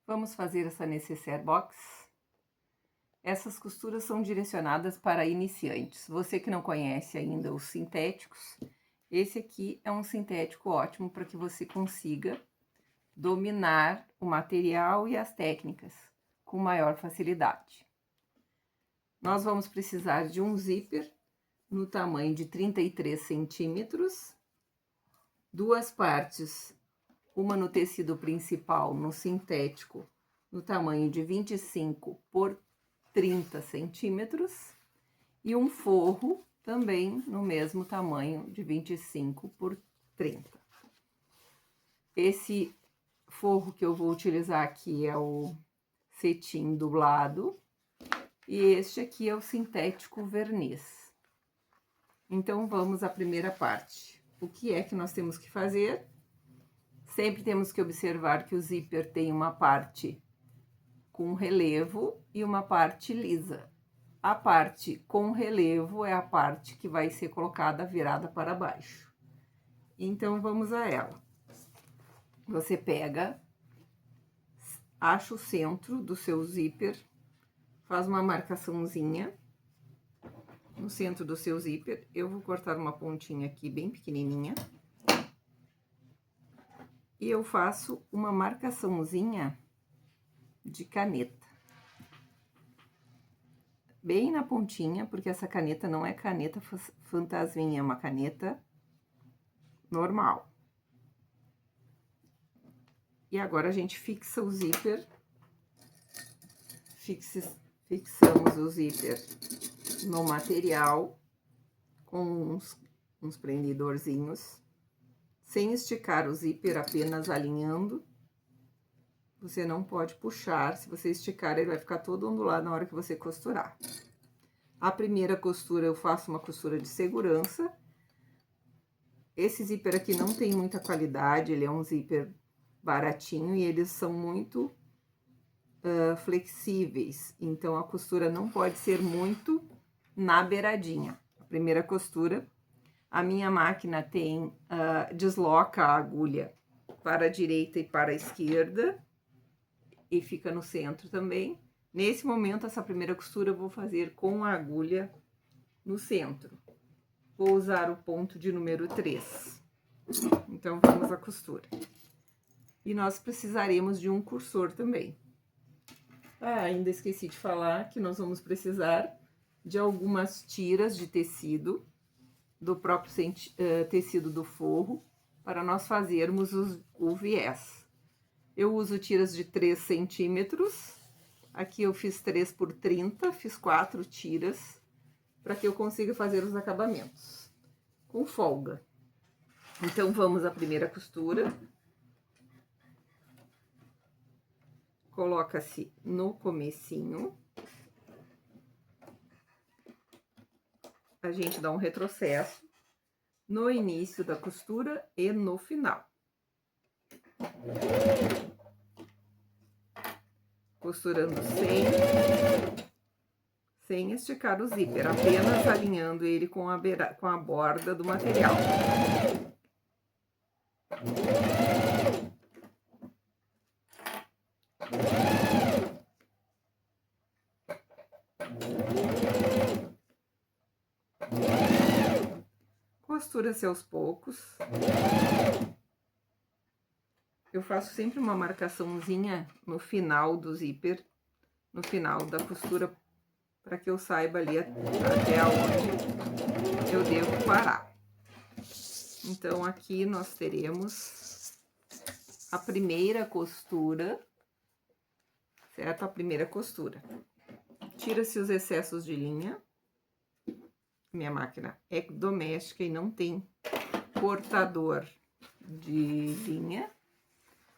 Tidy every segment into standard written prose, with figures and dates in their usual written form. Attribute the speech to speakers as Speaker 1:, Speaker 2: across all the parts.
Speaker 1: Vamos fazer essa necessaire box. Essas costuras são direcionadas para iniciantes. Você que não conhece ainda os sintéticos, esse aqui é um sintético ótimo para que você consiga dominar o material e as técnicas com maior facilidade. Nós vamos precisar de um zíper no tamanho de 33 centímetros, duas partes, uma no tecido principal, no sintético, no tamanho de 25 por 30 centímetros, e um forro também no mesmo tamanho de 25 por 30. Esse forro que eu vou utilizar aqui é o cetim dublado, e este aqui é o sintético verniz. Então, vamos à primeira parte. O que é que nós temos que fazer? Sempre temos que observar que o zíper tem uma parte com relevo e uma parte lisa. A parte com relevo é a parte que vai ser colocada virada para baixo. Então, vamos a ela. Você pega, acha o centro do seu zíper, faz uma marcaçãozinha no centro do seu zíper. Eu vou cortar uma pontinha aqui bem pequenininha. E eu faço uma marcaçãozinha de caneta. Bem na pontinha, porque essa caneta não é caneta fantasminha, é uma caneta normal. E agora a gente fixa o zíper, fixamos o zíper no material com uns prendedorzinhos, sem esticar o zíper, apenas alinhando. Você não pode puxar, se você esticar ele vai ficar todo ondulado na hora que você costurar. A primeira costura eu faço uma costura de segurança. Esse zíper aqui não tem muita qualidade, ele é um zíper baratinho e eles são muito flexíveis. Então, a costura não pode ser muito na beiradinha. A primeira costura, a minha máquina tem, desloca a agulha para a direita e para a esquerda. E fica no centro também. Nesse momento, essa primeira costura eu vou fazer com a agulha no centro. Vou usar o ponto de número 3. Então, vamos à costura. E nós precisaremos de um cursor também. Ainda esqueci de falar que nós vamos precisar de algumas tiras de tecido, do próprio tecido do forro, para nós fazermos o viés. Eu uso tiras de 3 centímetros, aqui eu fiz 3 por 30, fiz 4 tiras, para que eu consiga fazer os acabamentos, com folga. Então, vamos à primeira costura. Coloca-se no comecinho. A gente dá um retrocesso no início da costura e no final. Costurando sem esticar o zíper, apenas alinhando ele com a borda do material. Costura-se aos poucos. Eu faço sempre uma marcaçãozinha no final do zíper, no final da costura, para que eu saiba ali até onde eu devo parar. Então, aqui nós teremos a primeira costura, certo? A primeira costura. Tira-se os excessos de linha. Minha máquina é doméstica e não tem cortador de linha.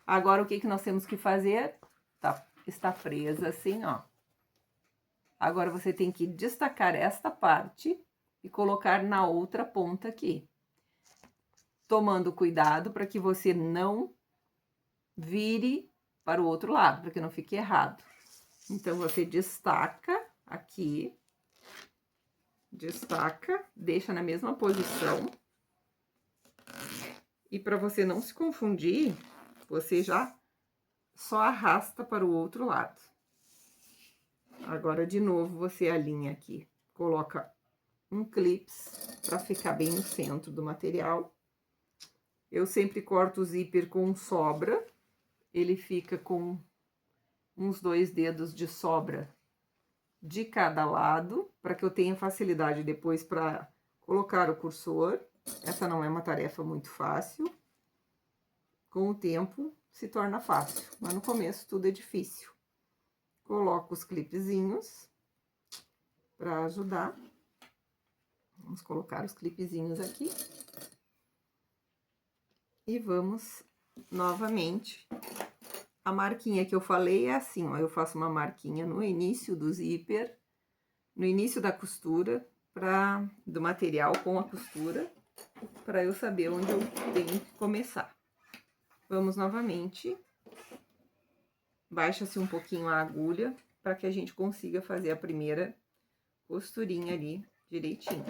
Speaker 1: Agora, o que nós temos que fazer? Está presa assim, ó. Agora, você tem que destacar esta parte e colocar na outra ponta aqui. Tomando cuidado para que você não vire para o outro lado, para que não fique errado. Então, você destaca aqui, deixa na mesma posição. E para você não se confundir, você já só arrasta para o outro lado. Agora, de novo, você alinha aqui, coloca um clips para ficar bem no centro do material. Eu sempre corto o zíper com sobra, ele fica com uns 2 dedos de sobra de cada lado, para que eu tenha facilidade depois para colocar o cursor. Essa não é uma tarefa muito fácil. Com o tempo se torna fácil, mas no começo tudo é difícil. Coloco os clipezinhos para ajudar. Vamos colocar os clipezinhos aqui. E vamos novamente. A marquinha que eu falei é assim, ó, eu faço uma marquinha no início do zíper, no início da costura, do material com a costura, para eu saber onde eu tenho que começar. Vamos novamente, baixa-se um pouquinho a agulha, para que a gente consiga fazer a primeira costurinha ali direitinho.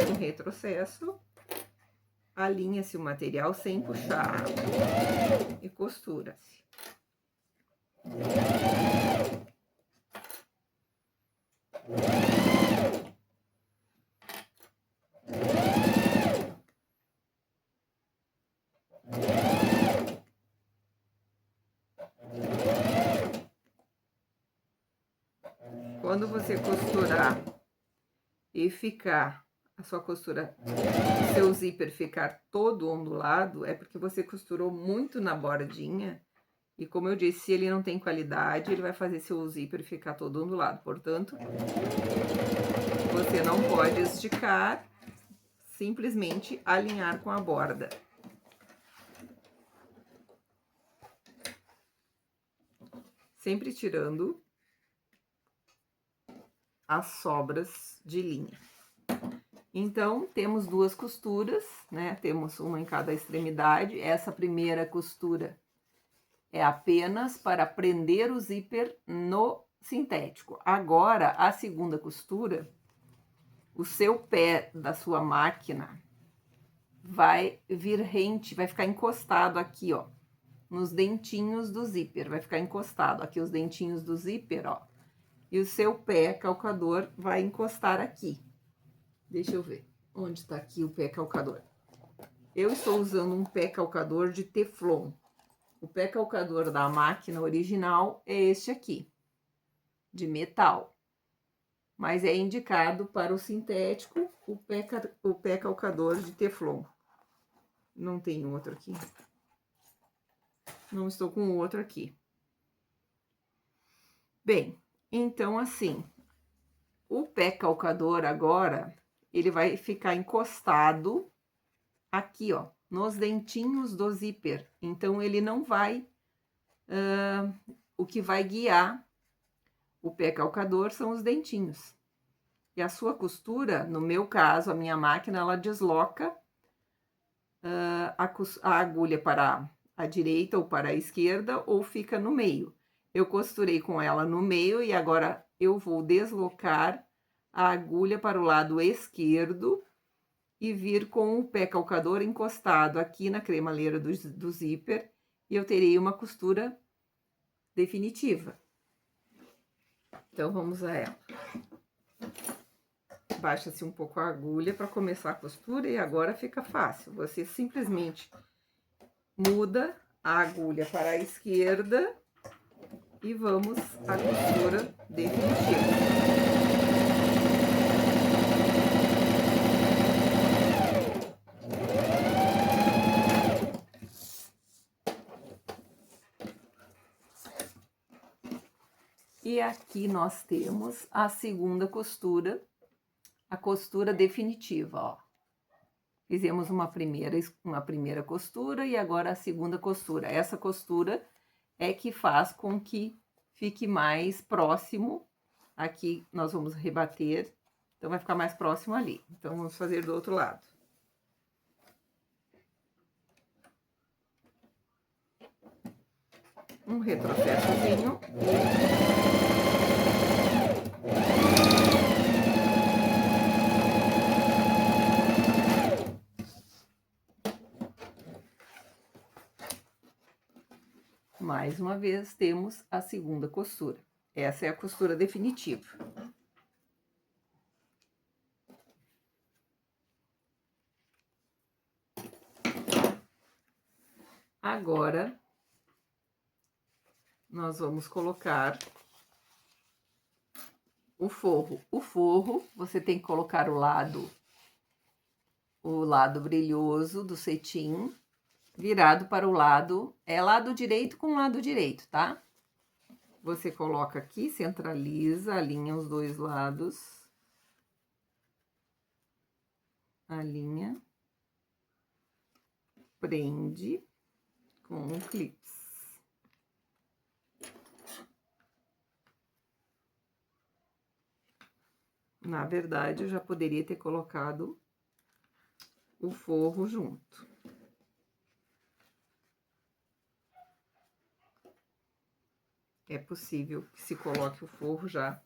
Speaker 1: Um retrocesso, alinha-se o material sem puxar e costura-se. Quando você costurar e ficar a sua costura, seu zíper ficar todo ondulado, é porque você costurou muito na bordinha. E como eu disse, se ele não tem qualidade, ele vai fazer seu zíper ficar todo ondulado. Portanto, você não pode esticar, simplesmente alinhar com a borda. Sempre tirando as sobras de linha. Então, temos 2 costuras, né? Temos uma em cada extremidade. Essa primeira costura é apenas para prender o zíper no sintético. Agora, a segunda costura, o seu pé da sua máquina vai vir rente, vai ficar encostado aqui, ó, nos dentinhos do zíper. Vai ficar encostado aqui os dentinhos do zíper, ó. E o seu pé calcador vai encostar aqui. Deixa eu ver onde tá aqui o pé calcador. Eu estou usando um pé calcador de teflon. O pé calcador da máquina original é este aqui, de metal. Mas é indicado para o sintético o pé calcador de teflon. Não tem outro aqui. Não estou com outro aqui. Bem, então assim, o pé calcador agora, ele vai ficar encostado aqui, ó, nos dentinhos do zíper. Então, ele não vai... o que vai guiar o pé calcador são os dentinhos. E a sua costura, no meu caso, a minha máquina, ela desloca a agulha para a direita ou para a esquerda, ou fica no meio. Eu costurei com ela no meio e agora eu vou deslocar a agulha para o lado esquerdo e vir com o pé calcador encostado aqui na cremaleira do zíper, e eu terei uma costura definitiva. Então, vamos a ela. Baixa-se um pouco a agulha para começar a costura e agora fica fácil. Você simplesmente muda a agulha para a esquerda e vamos à costura definitiva. E aqui nós temos a segunda costura, a costura definitiva, ó. Fizemos uma primeira costura e agora a segunda costura. Essa costura é que faz com que fique mais próximo. Aqui nós vamos rebater, então vai ficar mais próximo ali. Então, vamos fazer do outro lado. Um retrocessozinho. Mais uma vez, temos a segunda costura. Essa é a costura definitiva. Agora, nós vamos colocar o forro. O forro, você tem que colocar o lado brilhoso do cetim virado para o lado direito com lado direito, tá? Você coloca aqui, centraliza, alinha os dois lados. Alinha. Prende com um clips. Na verdade, eu já poderia ter colocado o forro junto. É possível que se coloque o forro já.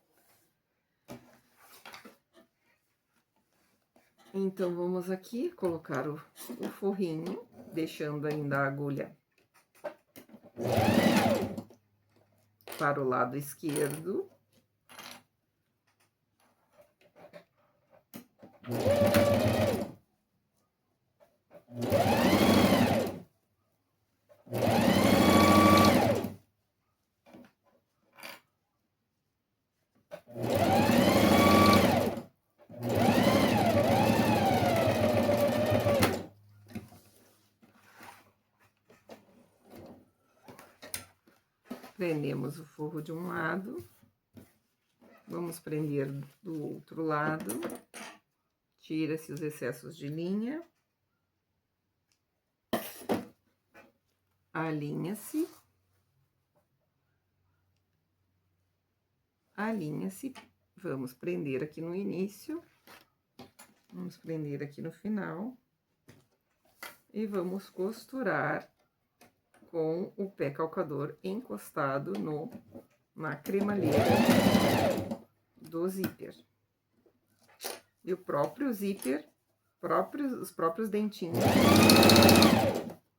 Speaker 1: Então, vamos aqui colocar o forrinho, deixando ainda a agulha para o lado esquerdo. Prendemos o forro de um lado, vamos prender do outro lado, tira-se os excessos de linha, alinha-se, vamos prender aqui no início, vamos prender aqui no final, e vamos costurar com o pé calcador encostado na cremalheira do zíper. E o próprio zíper, os próprios dentinhos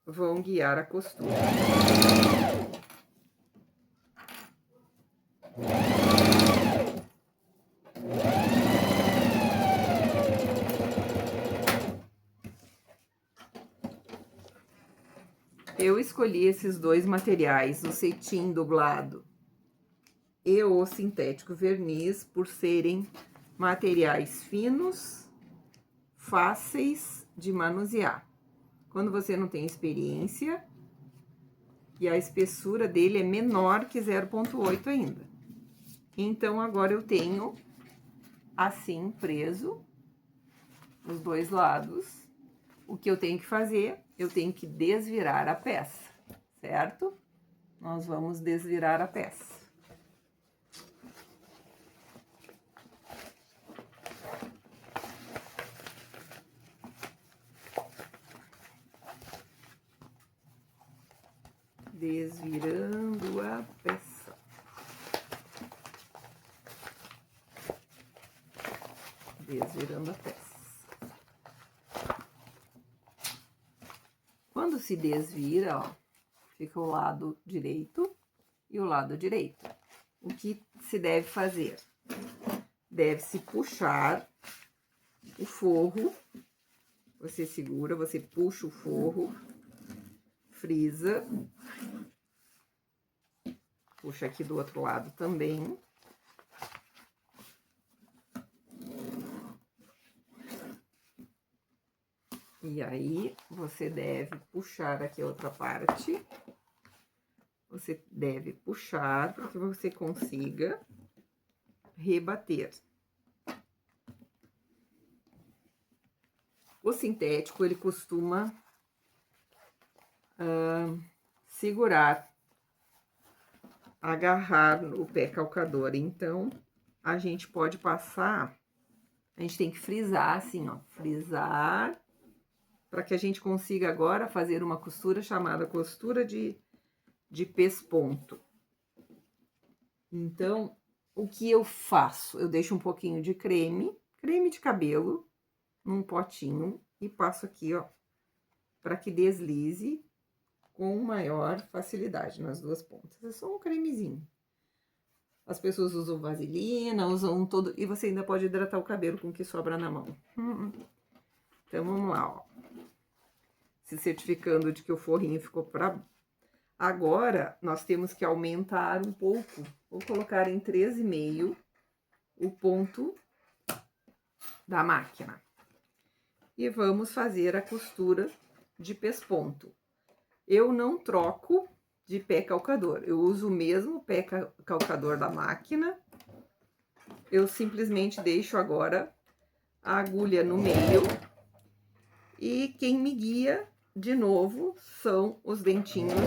Speaker 1: vão guiar a costura. Eu escolhi esses dois materiais, o cetim dublado e o sintético verniz, por serem materiais finos, fáceis de manusear. Quando você não tem experiência, e a espessura dele é menor que 0,8 ainda. Então, agora eu tenho assim preso os dois lados. O que eu tenho que fazer? Eu tenho que desvirar a peça, certo? Nós vamos desvirar a peça. Desvirando a peça. Desvirando a peça. Quando se desvira, ó, fica o lado direito e o lado direito. O que se deve fazer? Deve-se puxar o forro, você segura, você puxa o forro, frisa, puxa aqui do outro lado também. E aí, você deve puxar aqui a outra parte. Você deve puxar para que você consiga rebater. O sintético, ele costuma segurar, agarrar no pé calcador. Então, a gente pode passar, a gente tem que frisar assim, ó, frisar, para que a gente consiga agora fazer uma costura chamada costura de pesponto. Então, o que eu faço? Eu deixo um pouquinho de creme de cabelo, num potinho, e passo aqui, ó, para que deslize com maior facilidade nas duas pontas. É só um cremezinho. As pessoas usam vaselina, usam todo... E você ainda pode hidratar o cabelo com o que sobra na mão. Então, vamos lá, ó. Se certificando de que o forrinho ficou pra... Agora, nós temos que aumentar um pouco. Vou colocar em 13,5 o ponto da máquina. E vamos fazer a costura de pesponto. Eu não troco de pé calcador. Eu uso o mesmo pé calcador da máquina. Eu simplesmente deixo agora a agulha no meio. E quem me guia, de novo, são os dentinhos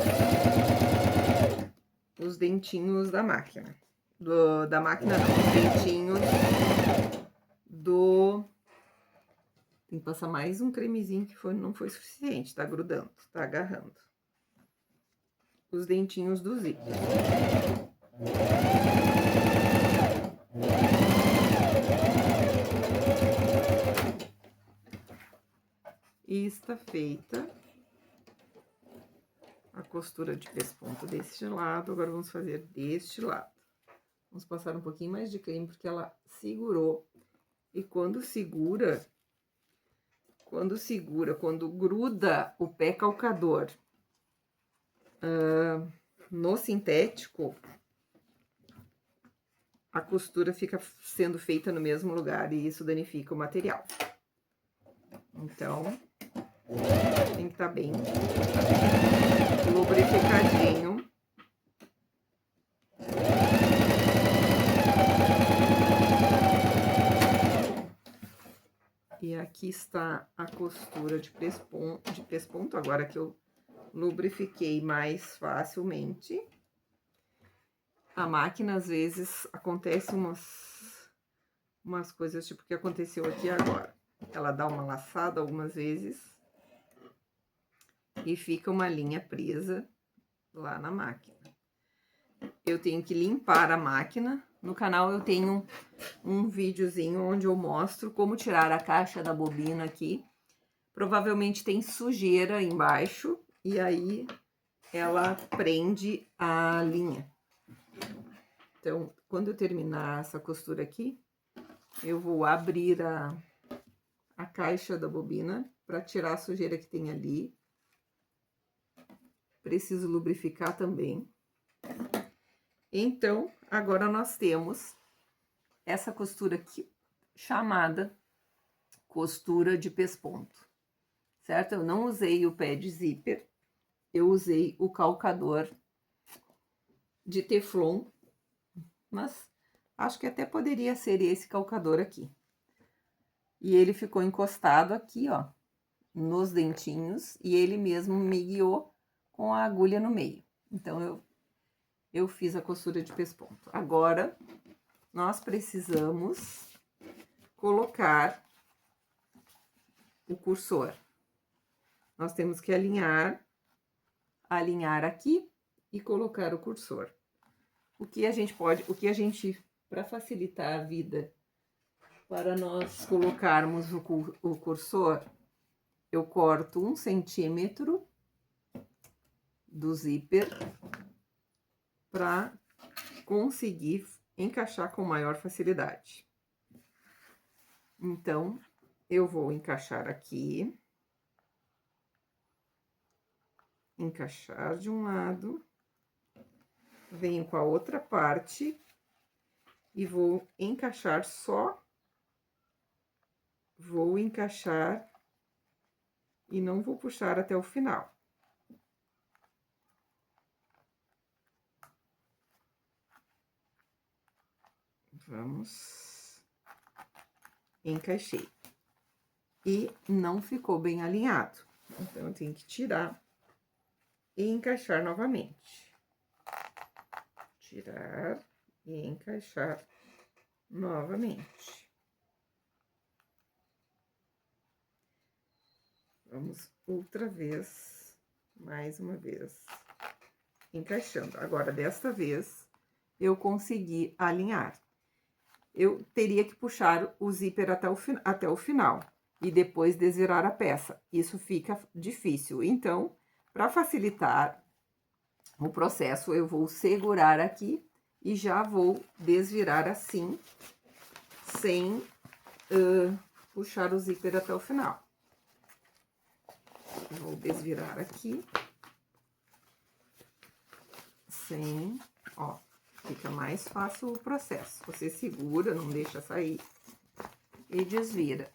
Speaker 1: da máquina. Da máquina não, os dentinhos do... Tem que passar mais um cremezinho que não foi suficiente, tá grudando, tá agarrando. Os dentinhos do zíper. E está feita a costura de pesponto deste lado. Agora vamos fazer deste lado. Vamos passar um pouquinho mais de creme porque ela segurou. E quando gruda o pé calcador no sintético, a costura fica sendo feita no mesmo lugar e isso danifica o material. Então, tem que estar bem lubrificadinho. E aqui está a costura de pesponto, agora que eu lubrifiquei mais facilmente. A máquina, às vezes, acontece umas coisas tipo o que aconteceu aqui agora. Ela dá uma laçada algumas vezes e fica uma linha presa lá na máquina. Eu tenho que limpar a máquina. No canal eu tenho um videozinho onde eu mostro como tirar a caixa da bobina aqui. Provavelmente tem sujeira embaixo e aí ela prende a linha. Então, quando eu terminar essa costura aqui, eu vou abrir a caixa da bobina para tirar a sujeira que tem ali. Preciso lubrificar também. Então, agora nós temos essa costura aqui, chamada costura de pesponto, certo? Eu não usei o pé de zíper, eu usei o calcador de teflon, mas acho que até poderia ser esse calcador aqui. E ele ficou encostado aqui, ó, nos dentinhos, e ele mesmo me guiou com a agulha no meio. Então, eu fiz a costura de pesponto. Agora, nós precisamos colocar o cursor. Nós temos que alinhar aqui e colocar o cursor. Para facilitar a vida, para nós colocarmos o cursor, eu corto 1 centímetro do zíper para conseguir encaixar com maior facilidade. Então, eu vou encaixar aqui, encaixar de um lado, venho com a outra parte e vou encaixar e não vou puxar até o final. Vamos, encaixei. E não ficou bem alinhado, então eu tenho que tirar e encaixar novamente. Tirar e encaixar novamente. Vamos outra vez, mais uma vez, encaixando. Agora, desta vez, eu consegui alinhar. Eu teria que puxar o zíper até o final e depois desvirar a peça. Isso fica difícil. Então, Para facilitar o processo, eu vou segurar aqui e já vou desvirar assim, sem puxar o zíper até o final. Vou desvirar aqui, sem, ó, fica mais fácil o processo. Você segura, não deixa sair e desvira.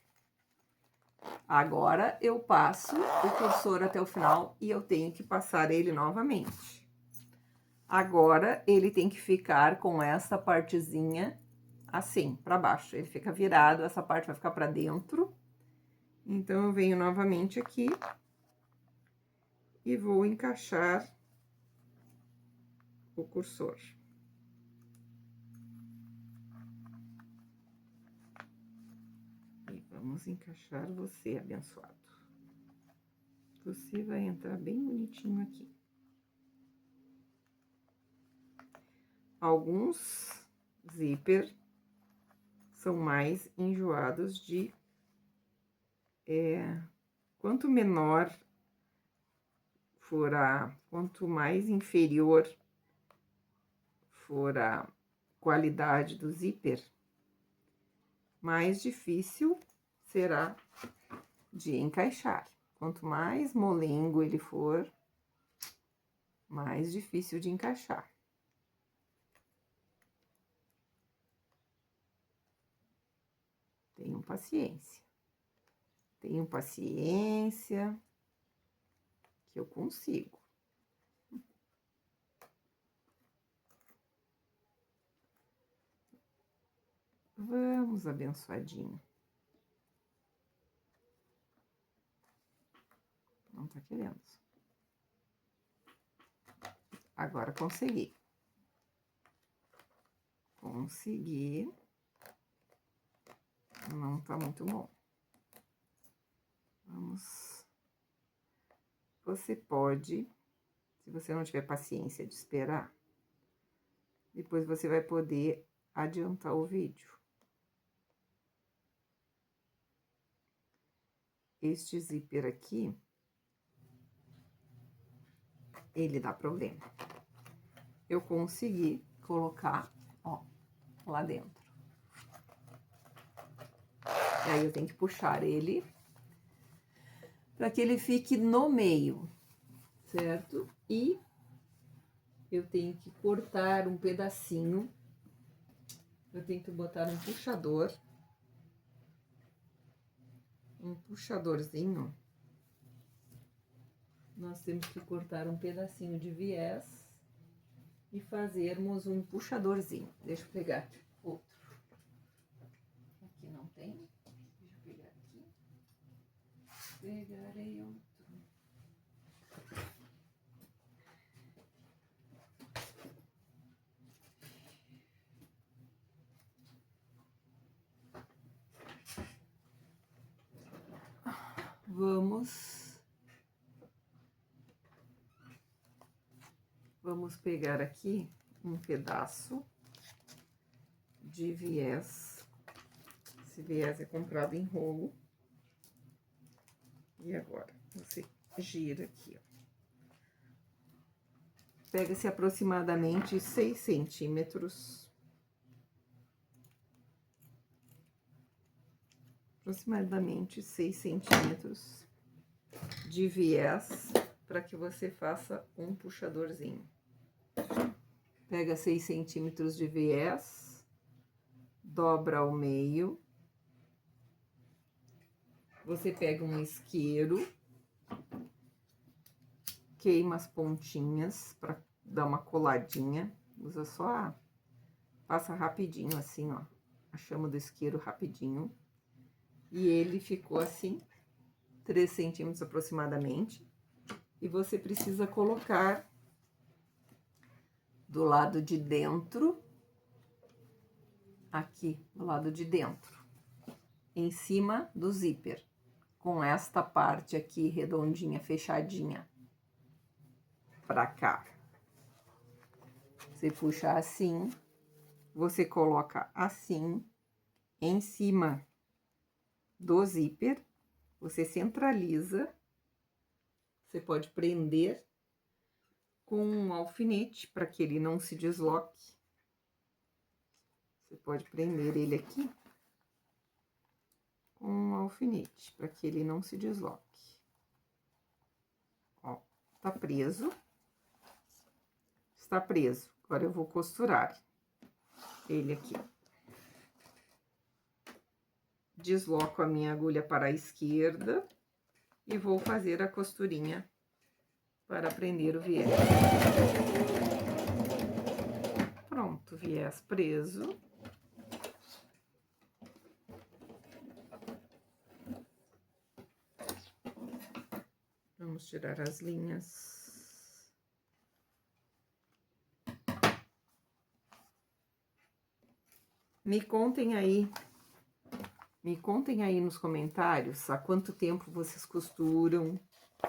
Speaker 1: Agora, eu passo o cursor até o final e eu tenho que passar ele novamente. Agora, ele tem que ficar com essa partezinha assim, para baixo. Ele fica virado, essa parte vai ficar para dentro. Então, eu venho novamente aqui e vou encaixar o cursor. E vamos encaixar você, abençoado. Você vai entrar bem bonitinho aqui. Alguns zíper são mais enjoados de... quanto menor for quanto mais inferior for a qualidade do zíper, mais difícil será de encaixar. Quanto mais molengo ele for, mais difícil de encaixar. Tenham paciência. Tenham paciência, que eu consigo. Vamos, abençoadinho. Não tá querendo. Agora consegui. Consegui. Não tá muito bom. Vamos. Você pode, se você não tiver paciência de esperar, depois você vai poder adiantar o vídeo. Este zíper aqui, ele dá problema. Eu consegui colocar, ó, lá dentro. E aí, eu tenho que puxar ele para que ele fique no meio, certo? E eu tenho que cortar um pedacinho. Eu tenho que botar um puxadorzinho. Nós temos que cortar um pedacinho de viés e fazermos um puxadorzinho. Deixa eu pegar outro. Aqui não tem. Deixa eu pegar aqui. Pegarei outro. Vamos pegar aqui um pedaço de viés. Esse viés é comprado em rolo. E agora, você gira aqui, ó. Pega-se aproximadamente 6 centímetros. Aproximadamente 6 centímetros de viés, para que você faça um puxadorzinho. Pega 6 centímetros de viés, dobra ao meio. Você pega um isqueiro, queima as pontinhas para dar uma coladinha. Usa só, passa rapidinho assim, ó, a chama do isqueiro rapidinho. E ele ficou assim, 3 centímetros aproximadamente. E você precisa colocar do lado de dentro, aqui, do lado de dentro, em cima do zíper, com esta parte aqui redondinha, fechadinha, pra cá. Você puxa assim, você coloca assim, em cima do zíper, você centraliza, Você pode prender com um alfinete para que ele não se desloque. Você pode prender ele aqui com um alfinete para que ele não se desloque. Ó, tá preso. Está preso. Agora eu vou costurar ele aqui. Desloco a minha agulha para a esquerda e vou fazer a costurinha para prender o viés. Pronto, viés preso. Vamos tirar as linhas. Me contem aí nos comentários há quanto tempo vocês costuram,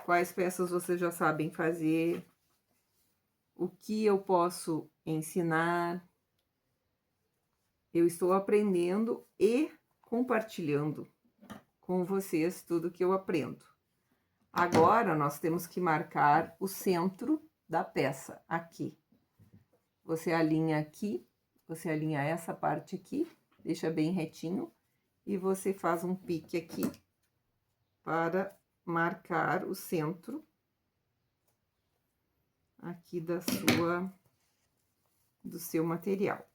Speaker 1: quais peças vocês já sabem fazer, o que eu posso ensinar. Eu estou aprendendo e compartilhando com vocês tudo que eu aprendo. Agora, nós temos que marcar o centro da peça, aqui. Você alinha aqui, você alinha essa parte aqui, deixa bem retinho, e você faz um pique aqui para marcar o centro aqui do seu material.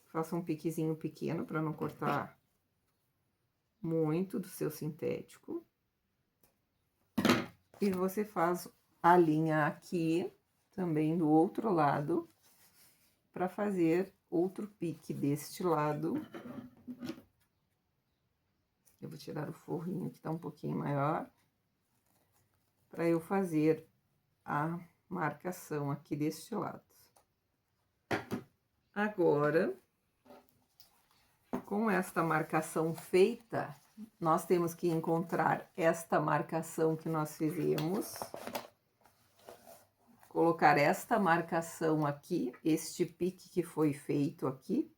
Speaker 1: Faça um piquezinho pequeno para não cortar muito do seu sintético. E você faz a linha aqui, também do outro lado, para fazer outro pique deste lado. Eu vou tirar o forrinho que tá um pouquinho maior, para eu fazer a marcação aqui deste lado. Agora, com esta marcação feita, nós temos que encontrar esta marcação que nós fizemos, colocar esta marcação aqui, este pique que foi feito aqui,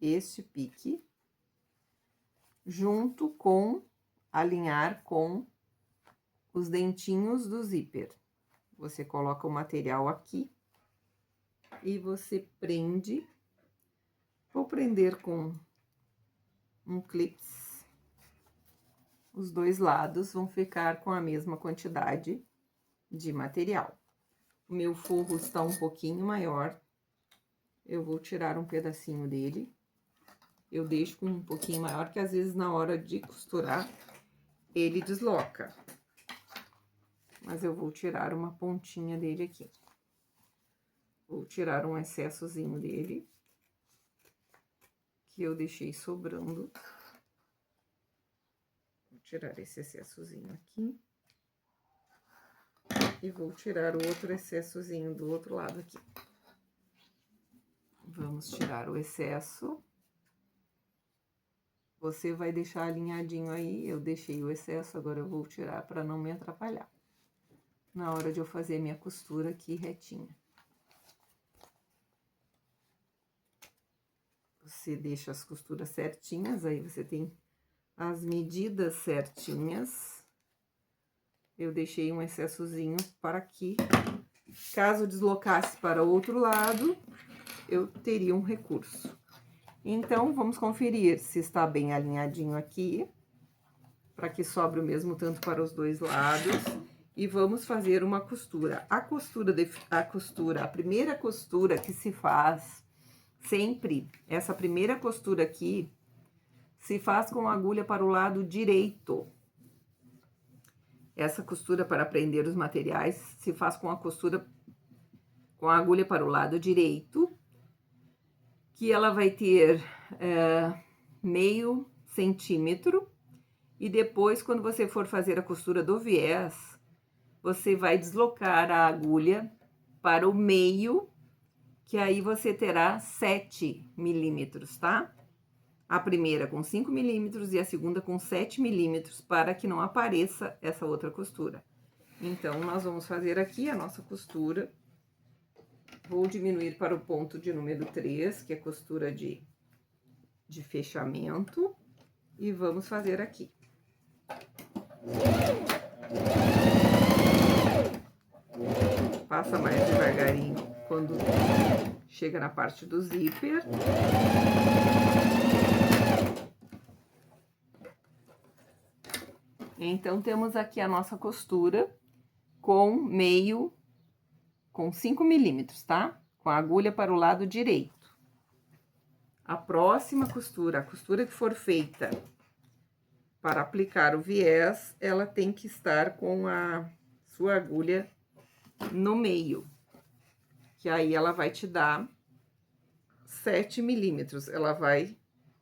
Speaker 1: este pique, junto com, alinhar com os dentinhos do zíper. Você coloca o material aqui e você prende, vou prender com um clips. Os dois lados vão ficar com a mesma quantidade de material. O meu forro está um pouquinho maior, eu vou tirar um pedacinho dele. Eu deixo com um pouquinho maior, que às vezes na hora de costurar, ele desloca. Mas eu vou tirar uma pontinha dele aqui. Vou tirar um excessozinho dele, que eu deixei sobrando. Tirar esse excessozinho aqui. E vou tirar o outro excessozinho do outro lado aqui. Vamos tirar o excesso. Você vai deixar alinhadinho aí, eu deixei o excesso, agora eu vou tirar para não me atrapalhar. Na hora de eu fazer minha costura aqui retinha. Você deixa as costuras certinhas, aí você tem as medidas certinhas. Eu deixei um excessozinho para aqui. Caso deslocasse para o outro lado, eu teria um recurso. Então, vamos conferir se está bem alinhadinho aqui, para que sobre o mesmo tanto para os dois lados. E vamos fazer uma costura. A primeira costura que se faz sempre, essa primeira costura aqui, se faz com a agulha para o lado direito. Essa costura para prender os materiais se faz com a agulha para o lado direito, que ela vai ter meio centímetro, e depois, quando você for fazer a costura do viés, você vai deslocar a agulha para o meio, que aí você terá 7 milímetros, tá? A primeira com 5 milímetros e a segunda com 7 milímetros, para que não apareça essa outra costura. Então, nós vamos fazer aqui a nossa costura. Vou diminuir para o ponto de número 3, que é costura de fechamento, e vamos fazer aqui. Passa mais devagarinho quando chega na parte do zíper. Então, temos aqui a nossa costura com 5 milímetros, tá? Com a agulha para o lado direito. A próxima costura, a costura que for feita para aplicar o viés, ela tem que estar com a sua agulha no meio, que aí ela vai te dar 7 milímetros. Ela vai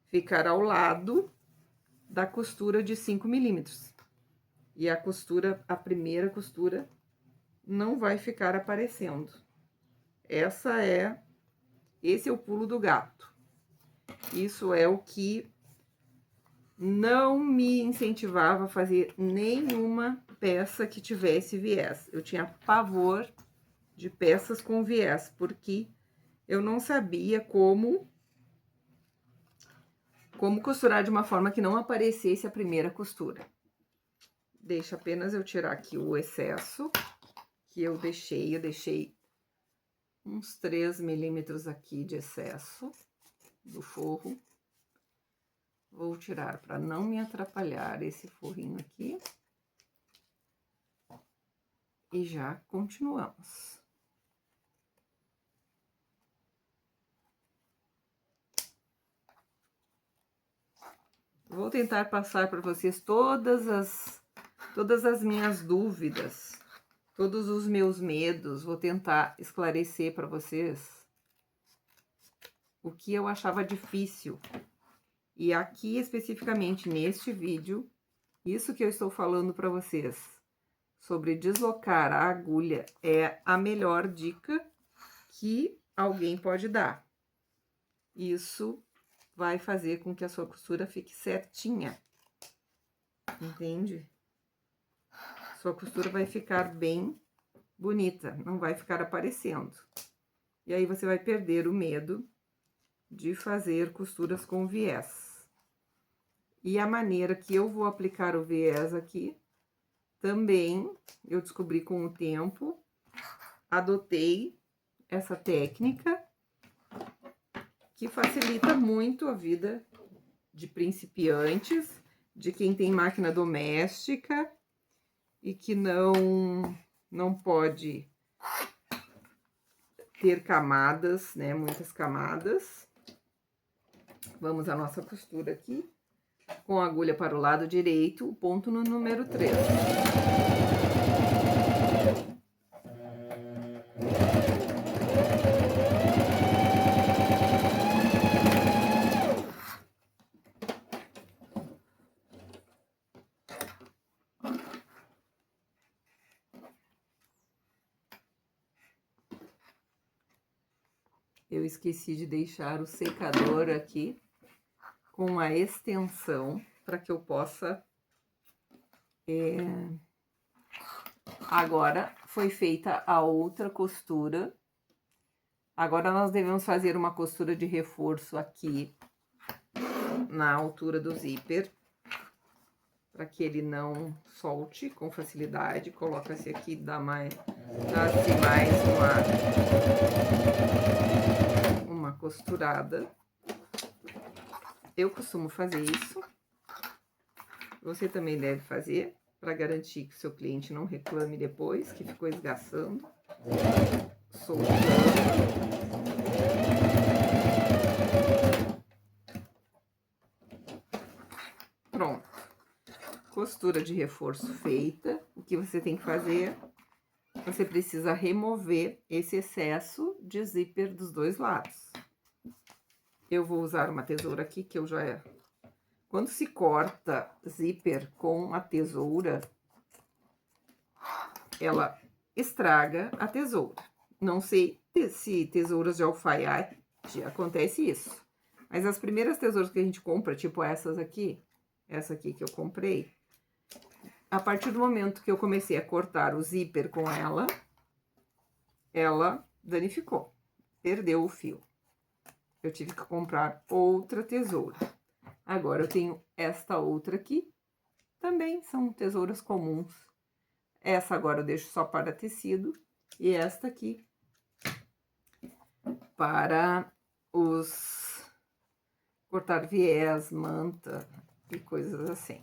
Speaker 1: ficar ao lado da costura de 5 milímetros. E a primeira costura, não vai ficar aparecendo. Esse é o pulo do gato. Isso é o que não me incentivava a fazer nenhuma peça que tivesse viés. Eu tinha pavor de peças com viés, porque eu não sabia como costurar de uma forma que não aparecesse a primeira costura. Deixa apenas eu tirar aqui o excesso que eu deixei uns 3 milímetros aqui de excesso do forro. Vou tirar para não me atrapalhar esse forrinho aqui. E já continuamos. Vou tentar passar para vocês todas as minhas dúvidas, todos os meus medos, vou tentar esclarecer para vocês o que eu achava difícil. E aqui, especificamente neste vídeo, isso que eu estou falando para vocês sobre deslocar a agulha é a melhor dica que alguém pode dar. Isso vai fazer com que a sua costura fique certinha, entende? Sua costura vai ficar bem bonita, não vai ficar aparecendo. E aí, você vai perder o medo de fazer costuras com viés. E a maneira que eu vou aplicar o viés aqui, também eu descobri com o tempo, adotei essa técnica, que facilita muito a vida de principiantes, de quem tem máquina doméstica e que não pode ter camadas, né, muitas camadas. Vamos à nossa costura aqui, com a agulha para o lado direito, o ponto no número 3. Eu esqueci de deixar o secador aqui com a extensão para que eu possa... Agora, foi feita a outra costura. Agora, nós devemos fazer uma costura de reforço aqui na altura do zíper, para que ele não solte com facilidade. Coloca-se aqui, dá-se mais uma costurada. Eu costumo fazer isso. Você também deve fazer, para garantir que o seu cliente não reclame depois, que ficou esgaçando, soltando. Pronto. Costura de reforço feita. O que você tem que fazer? Você precisa remover esse excesso de zíper dos dois lados. Eu vou usar uma tesoura aqui, que eu já... Quando se corta zíper com a tesoura, ela estraga a tesoura. Não sei se tesouras de alfaiate acontece isso. Mas as primeiras tesouras que a gente compra, tipo essas aqui, essa aqui que eu comprei, a partir do momento que eu comecei a cortar o zíper com ela danificou, perdeu o fio. Eu tive que comprar outra tesoura. Agora, eu tenho esta outra aqui, também são tesouras comuns. Essa agora eu deixo só para tecido, E esta aqui para os cortar viés, manta e coisas assim.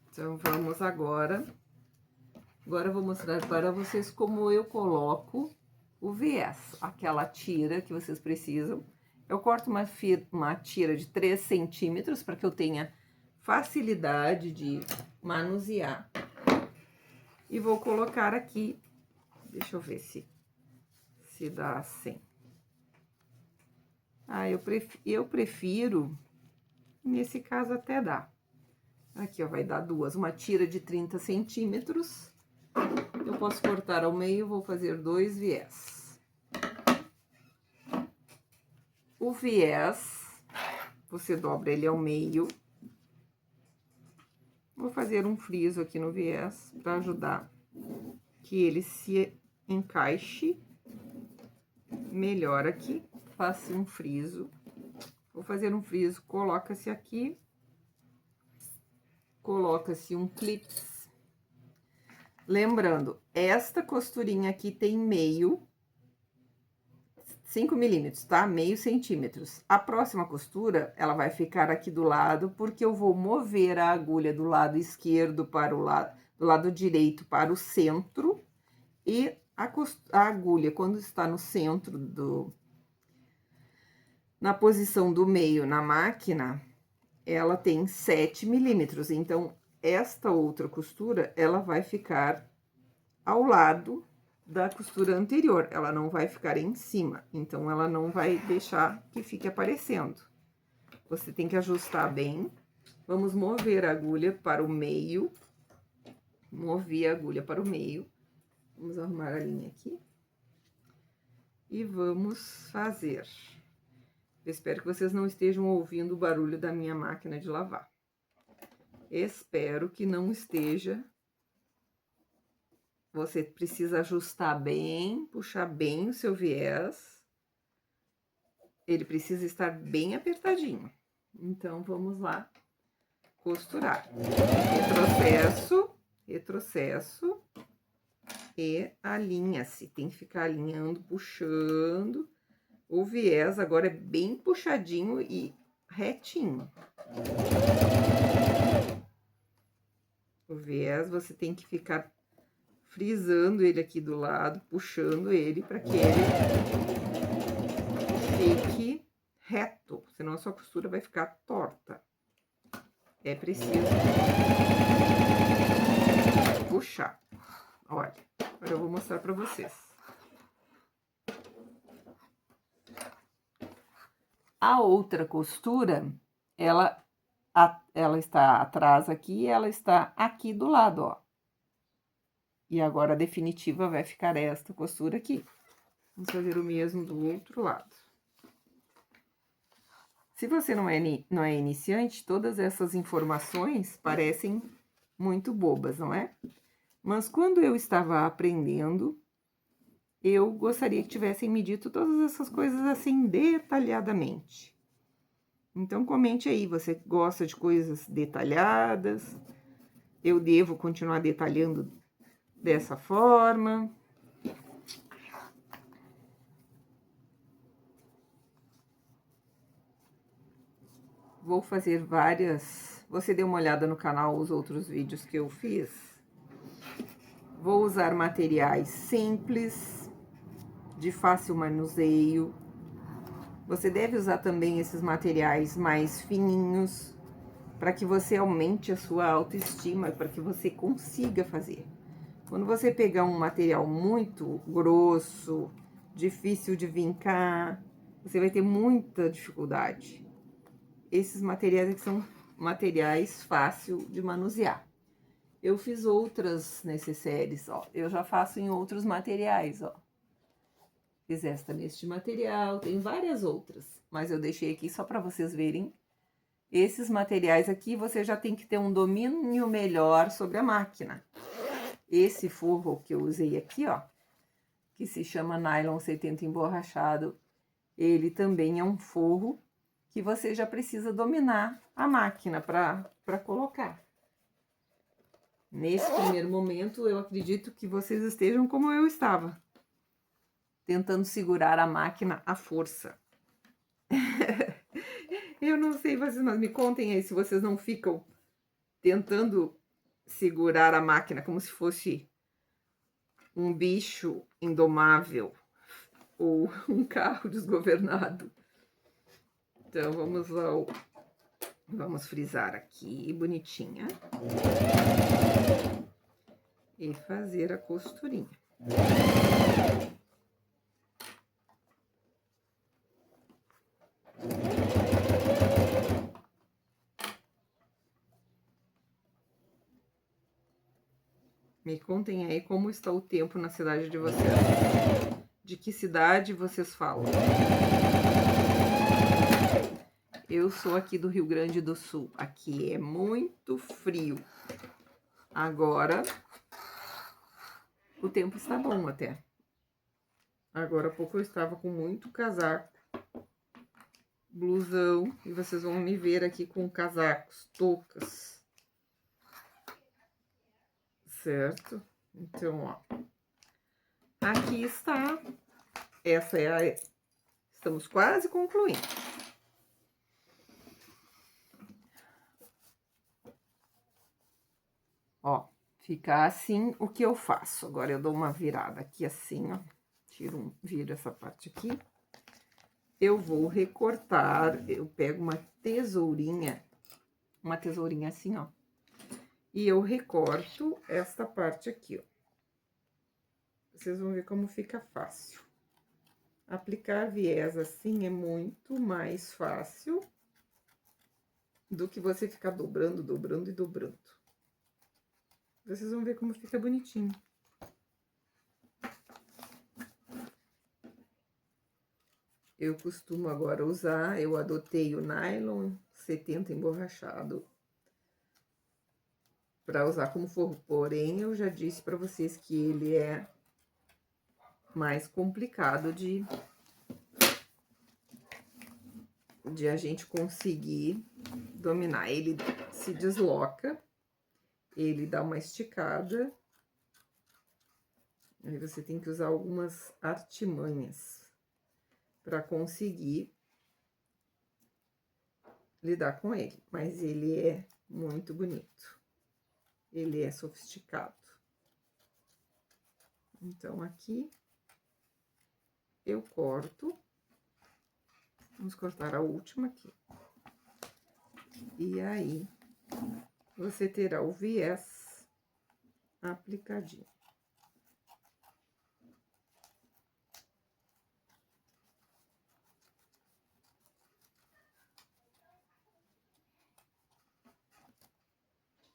Speaker 1: Então, vamos agora eu vou mostrar para vocês como eu coloco o viés, aquela tira que vocês precisam. Eu corto uma tira de 3 centímetros para que eu tenha facilidade de manusear. E vou colocar aqui, deixa eu ver se dá assim. Ah, eu prefiro, nesse caso até dá. Aqui, ó, vai dar duas, uma tira de 30 centímetros. Eu posso cortar ao meio, vou fazer 2 viés. O viés, você dobra ele ao meio. Vou fazer um friso aqui no viés para ajudar que ele se encaixe melhor aqui. Faça um friso. Vou fazer um friso, coloca-se aqui. Coloca-se um clips. Lembrando, esta costurinha aqui tem meio, 5 milímetros, tá? Meio centímetros. A próxima costura, ela vai ficar aqui do lado, porque eu vou mover a agulha do lado esquerdo para o lado, do lado direito para o centro. E a agulha, quando está no centro na posição do meio na máquina, ela tem 7 milímetros. Então, esta outra costura, ela vai ficar ao lado da costura anterior, ela não vai ficar em cima, então ela não vai deixar que fique aparecendo. Você tem que ajustar bem. Vamos mover a agulha para o meio. Movi a agulha para o meio. Vamos arrumar a linha aqui. E vamos fazer. Eu espero que vocês não estejam ouvindo o barulho da minha máquina de lavar. Espero que não esteja. Você precisa ajustar bem, puxar bem o seu viés. Ele precisa estar bem apertadinho. Então, vamos lá costurar. Retrocesso e alinha-se. Tem que ficar alinhando, puxando. O viés agora é bem puxadinho e retinho. O viés você tem que ficar frisando ele aqui do lado, puxando ele para que ele fique reto, senão a sua costura vai ficar torta. É preciso puxar. Olha, agora eu vou mostrar para vocês. A outra costura, ela está atrás aqui e ela está aqui do lado, ó. E agora a definitiva vai ficar esta costura aqui. Vamos fazer o mesmo do outro lado. Se você não é iniciante, todas essas informações parecem muito bobas, não é? Mas quando eu estava aprendendo, eu gostaria que tivessem me dito todas essas coisas assim detalhadamente. Então, comente aí, você gosta de coisas detalhadas? Eu devo continuar detalhando dessa forma? Vou fazer várias. Você deu uma olhada no canal, os outros vídeos que eu fiz. Vou usar materiais simples, de fácil manuseio. Você deve usar também esses materiais mais fininhos, para que você aumente a sua autoestima, para que você consiga fazer. Quando você pegar um material muito grosso, difícil de vincar, você vai ter muita dificuldade. Esses materiais aqui são materiais fácil de manusear. Eu fiz outras necessárias, ó. Eu já faço em outros materiais, ó. Fiz esta neste material, tem várias outras, mas eu deixei aqui só para vocês verem. Esses materiais aqui, você já tem que ter um domínio melhor sobre a máquina. Esse forro que eu usei aqui, ó, que se chama nylon 70 emborrachado, ele também é um forro que você já precisa dominar a máquina para colocar. Nesse primeiro momento, eu acredito que vocês estejam como eu estava, tentando segurar a máquina à força. Eu não sei vocês, mas me contem aí se vocês não ficam tentando segurar a máquina como se fosse um bicho indomável ou um carro desgovernado. Então, vamos lá, vamos frisar aqui, bonitinha. E fazer a costurinha. Me contem aí como está o tempo na cidade de vocês. De que cidade vocês falam? Eu sou aqui do Rio Grande do Sul. Aqui é muito frio. Agora, o tempo está bom até. Agora há pouco eu estava com muito casaco, blusão, e vocês vão me ver aqui com casacos, toucas. Certo? Então, ó. Aqui está. Essa é a... Estamos quase concluindo. Ó, fica assim o que eu faço. Agora eu dou uma virada aqui assim, ó. Viro essa parte aqui. Eu vou recortar, eu pego uma tesourinha assim, ó. E eu recorto esta parte aqui, ó. Vocês vão ver como fica fácil. Aplicar viés assim é muito mais fácil do que você ficar dobrando, dobrando e dobrando. Vocês vão ver como fica bonitinho. Eu costumo agora usar, eu adotei o nylon 70 emborrachado para usar como forro, porém eu já disse para vocês que ele é mais complicado de a gente conseguir dominar. Ele se desloca, ele dá uma esticada, aí você tem que usar algumas artimanhas para conseguir lidar com ele, mas ele é muito bonito, ele é sofisticado. Então, aqui eu corto, vamos cortar a última aqui, e aí você terá o viés aplicadinho.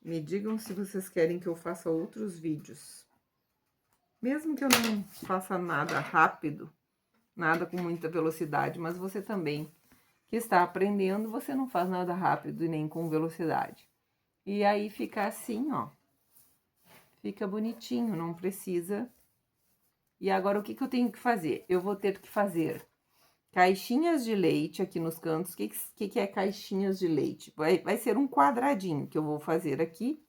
Speaker 1: Me digam se vocês querem que eu faça outros vídeos. Mesmo que eu não faça nada rápido, nada com muita velocidade, mas você também que está aprendendo, você não faz nada rápido e nem com velocidade. E aí fica assim, ó. Fica bonitinho, não precisa. E agora o que eu tenho que fazer? Eu vou ter que fazer caixinhas de leite aqui nos cantos. O que é caixinhas de leite? Vai ser um quadradinho que eu vou fazer aqui,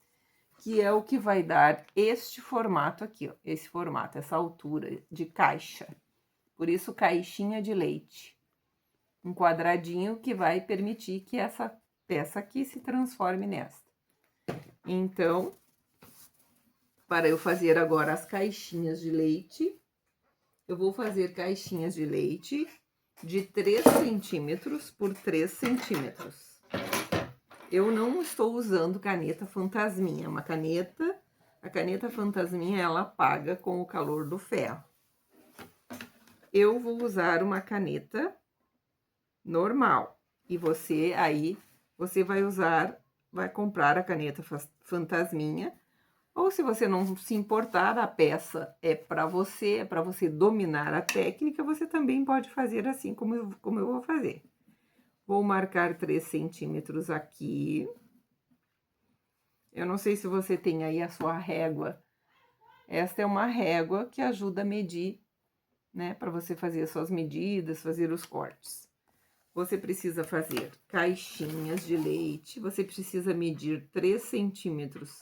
Speaker 1: que é o que vai dar este formato aqui, ó. Esse formato, essa altura de caixa. Por isso, caixinha de leite. Um quadradinho que vai permitir que essa peça aqui se transforme nesta. Então, para eu fazer agora as caixinhas de leite, eu vou fazer caixinhas de leite de 3 centímetros por 3 centímetros. Eu não estou usando caneta fantasminha, uma caneta, a caneta fantasminha ela apaga com o calor do ferro. Eu vou usar uma caneta normal, e você vai comprar a caneta fantasminha, ou se você não se importar, a peça é para você dominar a técnica, você também pode fazer assim como eu vou fazer. Vou marcar 3 centímetros aqui. Eu não sei se você tem aí a sua régua. Esta é uma régua que ajuda a medir, né? Para você fazer as suas medidas, fazer os cortes. Você precisa fazer caixinhas de leite, você precisa medir 3 centímetros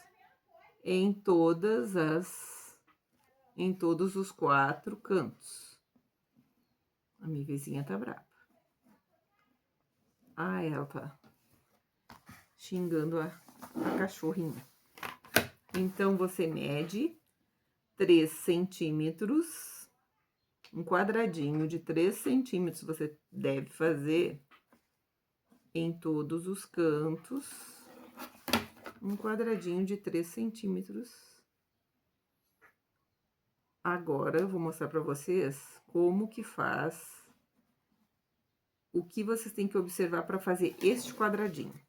Speaker 1: em todos os 4 cantos. A minha vizinha tá brava. Ah, ela tá xingando a cachorrinha. Então, você mede 3 centímetros, um quadradinho de 3 centímetros você deve fazer em todos os cantos, um quadradinho de 3 centímetros. Agora, eu vou mostrar para vocês como que faz, o que vocês têm que observar para fazer este quadradinho.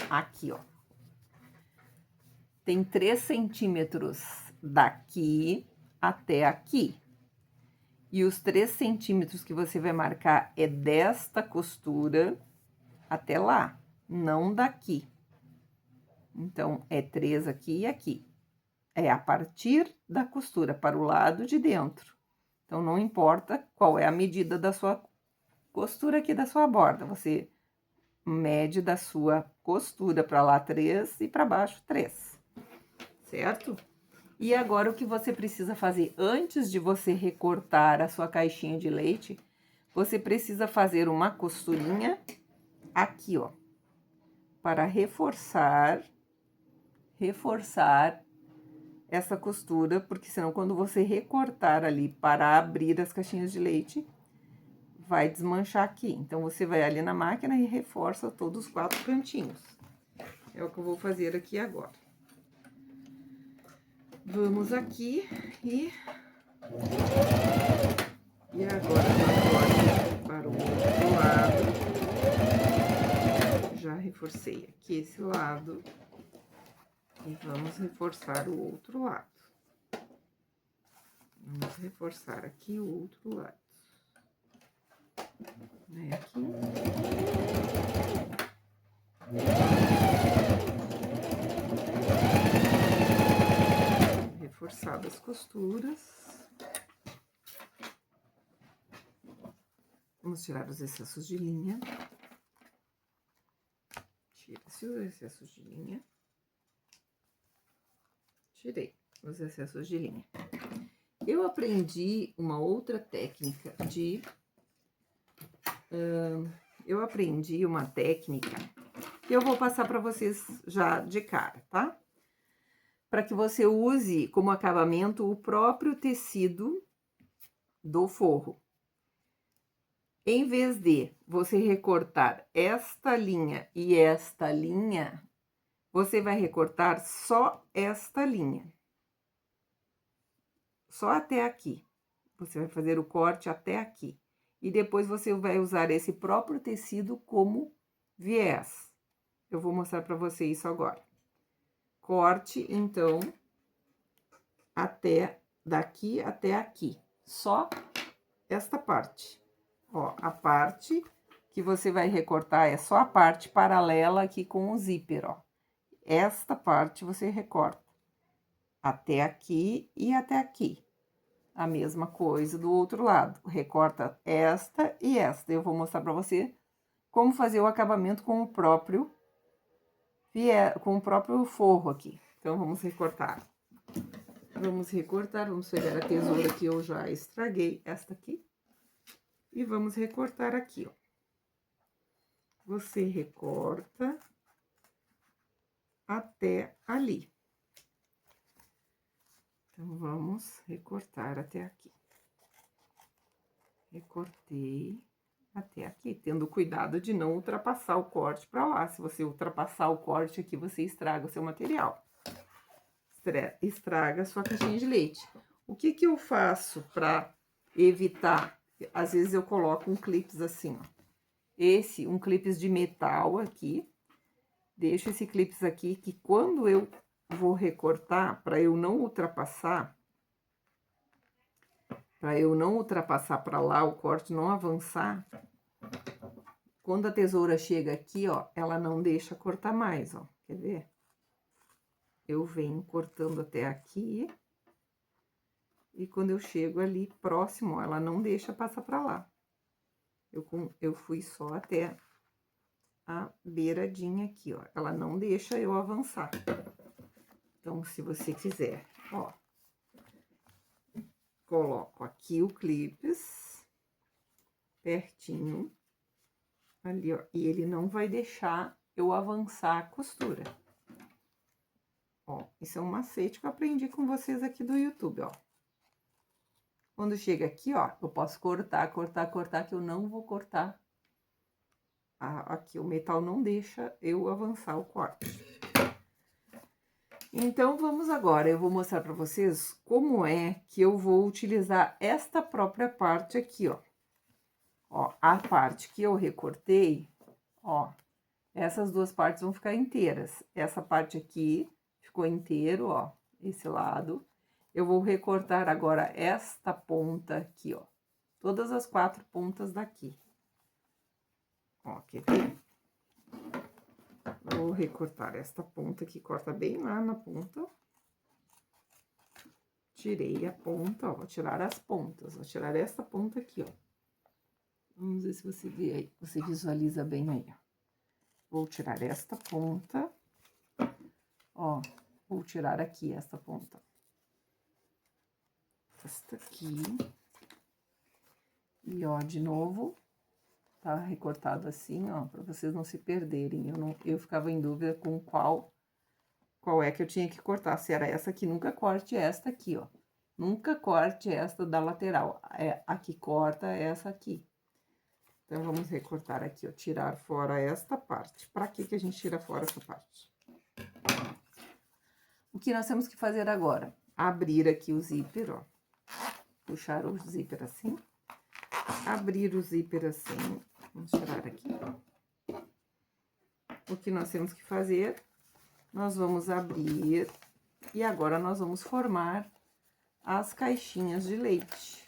Speaker 1: Aqui, ó. Tem 3 centímetros daqui até aqui. E os 3 centímetros que você vai marcar é desta costura até lá, não daqui. Então, é 3 aqui e aqui. É a partir da costura, para o lado de dentro. Então, não importa qual é a medida da sua costura aqui da sua borda. Você mede da sua costura para lá 3 e para baixo 3. Certo? E agora, o que você precisa fazer antes de você recortar a sua caixinha de leite, você precisa fazer uma costurinha aqui, ó, para reforçar essa costura, porque senão quando você recortar ali para abrir as caixinhas de leite, vai desmanchar aqui. Então, você vai ali na máquina e reforça todos os 4 cantinhos. É o que eu vou fazer aqui agora. Vamos aqui e agora já para o outro lado. Já reforcei aqui esse lado. E vamos reforçar o outro lado. Vamos reforçar aqui o outro lado. Né, aqui. Reforçadas as costuras. Vamos tirar os excessos de linha. Tira-se os excessos de linha. Tirei os excessos de linha. Eu aprendi uma outra técnica de... eu aprendi uma técnica que eu vou passar para vocês já de cara, tá? Para que você use como acabamento o próprio tecido do forro. Em vez de você recortar esta linha e esta linha, você vai recortar só esta linha. Só até aqui. Você vai fazer o corte até aqui. E depois você vai usar esse próprio tecido como viés. Eu vou mostrar para você isso agora. Corte, então, até daqui até aqui. Só esta parte. Ó, a parte que você vai recortar é só a parte paralela aqui com o zíper, ó. Esta parte você recorta até aqui e até aqui. A mesma coisa do outro lado. Recorta esta e esta. Eu vou mostrar para você como fazer o acabamento com o próprio forro aqui. Então, vamos recortar. Vamos pegar a tesoura que eu já estraguei, esta aqui. E vamos recortar aqui, ó. Você recorta até ali. Então, vamos recortar até aqui. Recortei até aqui, tendo cuidado de não ultrapassar o corte para lá. Se você ultrapassar o corte aqui, você estraga o seu material. Estraga a sua caixinha de leite. O que que eu faço para evitar? Às vezes eu coloco um clips assim, ó. Um clips de metal aqui. Deixo esse clips aqui, que quando eu vou recortar, para eu não ultrapassar para lá, o corte não avançar, quando a tesoura chega aqui, ó, ela não deixa cortar mais, ó. Quer ver? Eu venho cortando até aqui. E quando eu chego ali próximo, ó, ela não deixa passar para lá. Eu fui só até a beiradinha aqui, ó. Ela não deixa eu avançar. Então, se você quiser, ó, coloco aqui o clips pertinho, ali, ó, e ele não vai deixar eu avançar a costura. Ó, isso é um macete que eu aprendi com vocês aqui do YouTube, ó. Quando chega aqui, ó, eu posso cortar, que eu não vou cortar. Aqui o metal não deixa eu avançar o corte. Então, vamos agora, eu vou mostrar para vocês como é que eu vou utilizar esta própria parte aqui, ó. Ó, a parte que eu recortei, ó, essas duas partes vão ficar inteiras. Essa parte aqui ficou inteiro, ó, esse lado. Eu vou recortar agora esta ponta aqui, ó. Todas as 4 pontas daqui. Ó, quer ver? Vou recortar esta ponta que corta bem lá na ponta. Tirei a ponta, ó, vou tirar as pontas. Vou tirar esta ponta aqui, ó. Vamos ver se você vê aí, você visualiza bem aí, ó. Vou tirar esta ponta. Ó, vou tirar aqui esta ponta. Esta aqui. E, ó, de novo, tá recortado assim, ó, pra vocês não se perderem. Eu ficava em dúvida com qual é que eu tinha que cortar. Se era essa aqui, nunca corte esta aqui, ó. Nunca corte esta da lateral. É, a que corta é essa aqui. Então, vamos recortar aqui, ó, tirar fora esta parte. Pra que a gente tira fora essa parte? O que nós temos que fazer agora? Abrir aqui o zíper, ó. Puxar o zíper assim. Abrir o zíper assim. Vamos tirar aqui. O que nós temos que fazer? Nós vamos abrir e agora nós vamos formar as caixinhas de leite.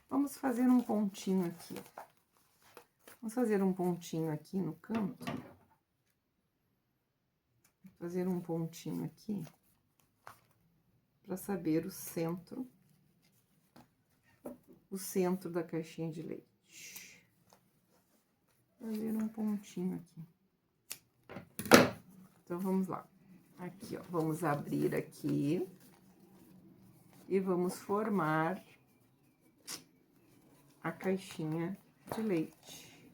Speaker 1: Vamos fazer um pontinho aqui, ó. Vamos fazer um pontinho aqui no canto. Fazer um pontinho aqui para saber o centro da caixinha de leite. Fazer um pontinho aqui. Então, vamos lá. Aqui, ó, vamos abrir aqui e vamos formar a caixinha de leite.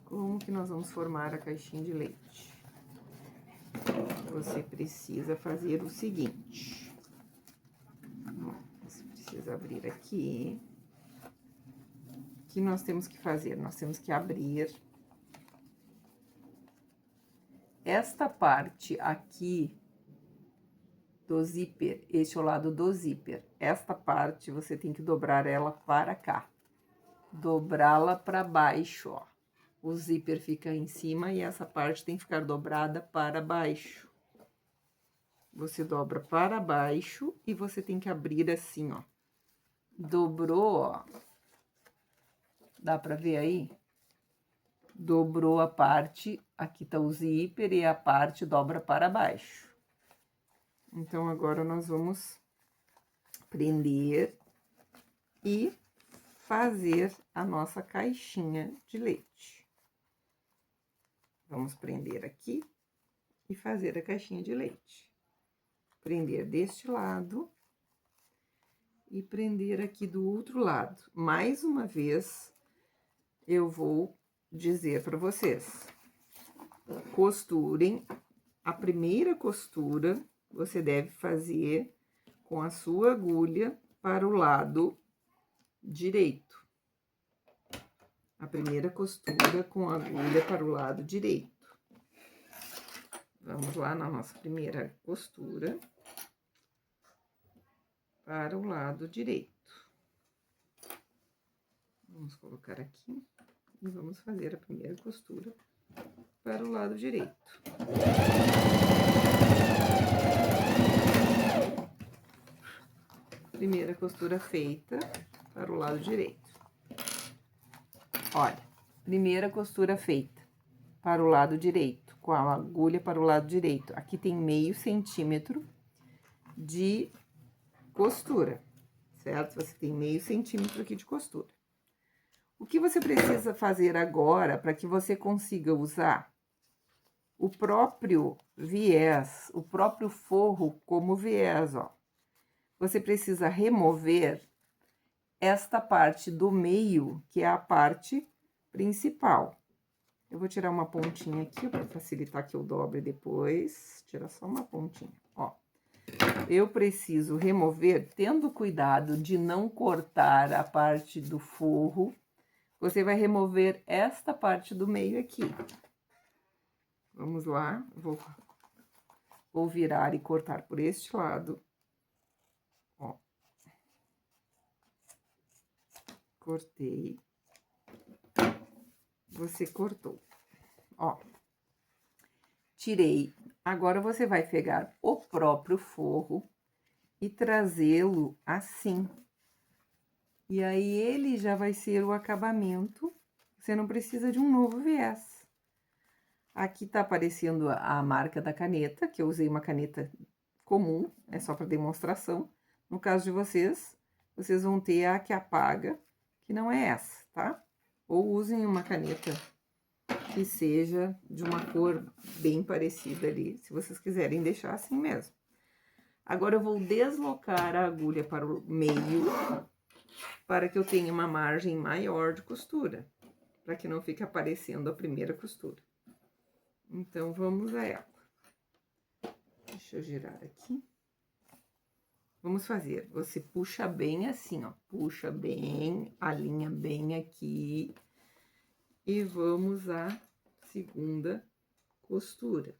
Speaker 1: Como que nós vamos formar a caixinha de leite? Você precisa fazer o seguinte. Você precisa abrir aqui. O que nós temos que fazer? Nós temos que abrir esta parte aqui do zíper, este é o lado do zíper. Esta parte você tem que dobrar ela para cá. Dobrá-la para baixo, ó. O zíper fica em cima e essa parte tem que ficar dobrada para baixo. Você dobra para baixo e você tem que abrir assim, ó. Dobrou, ó. Dá para ver aí? Dobrou a parte, aqui tá o zíper e a parte dobra para baixo. Então, agora nós vamos prender e fazer a nossa caixinha de leite. Vamos prender aqui e fazer a caixinha de leite. Prender deste lado e prender aqui do outro lado. Mais uma vez, eu vou dizer para vocês, costurem. A primeira costura você deve fazer com a sua agulha para o lado direito. A primeira costura com a agulha para o lado direito. Vamos lá na nossa primeira costura para o lado direito. Vamos colocar aqui e vamos fazer a primeira costura para o lado direito. Primeira costura feita para o lado direito. Olha, primeira costura feita para o lado direito, com a agulha para o lado direito. Aqui tem meio centímetro de costura, certo? Você tem meio centímetro aqui de costura. O que você precisa fazer agora para que você consiga usar o próprio viés, o próprio forro como viés, ó. Você precisa remover esta parte do meio, que é a parte principal. Eu vou tirar uma pontinha aqui para facilitar que eu dobre depois. Tira só uma pontinha, ó. Eu preciso remover, tendo cuidado de não cortar a parte do forro. Você vai remover esta parte do meio aqui. Vamos lá, vou virar e cortar por este lado. Ó. Cortei. Você cortou. Ó. Tirei. Agora, você vai pegar o próprio forro e trazê-lo assim. E aí, ele já vai ser o acabamento. Você não precisa de um novo viés. Aqui tá aparecendo a marca da caneta, que eu usei uma caneta comum, é só para demonstração. No caso de vocês, vocês vão ter a que apaga, que não é essa, tá? Ou usem uma caneta que seja de uma cor bem parecida ali, se vocês quiserem deixar assim mesmo. Agora, eu vou deslocar a agulha para o meio, para que eu tenha uma margem maior de costura, para que não fique aparecendo a primeira costura. Então, vamos a ela. Deixa eu girar aqui. Vamos fazer, você puxa bem assim, ó, puxa bem a linha bem aqui. E vamos à segunda costura.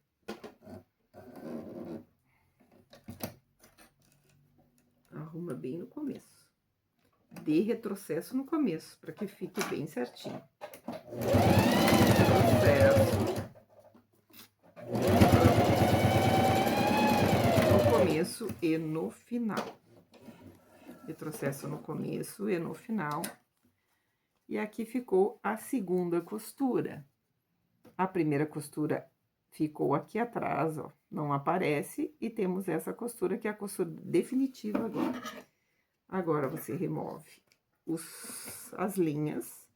Speaker 1: Arruma bem no começo. Dê retrocesso no começo, para que fique bem certinho. Retrocesso. No começo e no final. Retrocesso no começo e no final. E aqui ficou a segunda costura. A primeira costura ficou aqui atrás, ó, não aparece, e temos essa costura, que é a costura definitiva agora. Agora, você remove as linhas,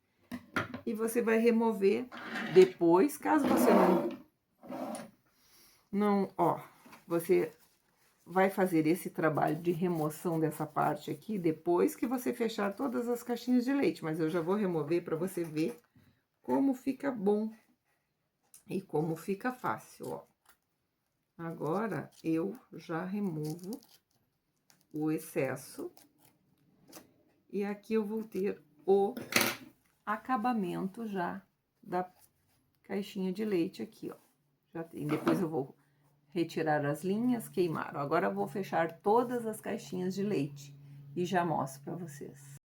Speaker 1: e você vai remover depois, caso você ó, você vai fazer esse trabalho de remoção dessa parte aqui depois que você fechar todas as caixinhas de leite, mas eu já vou remover para você ver como fica bom e como fica fácil, ó. Agora, eu já removo o excesso. E aqui eu vou ter o acabamento já da caixinha de leite aqui, ó. Já tem. Depois eu vou retirar as linhas, queimar. Agora eu vou fechar todas as caixinhas de leite e já mostro para vocês.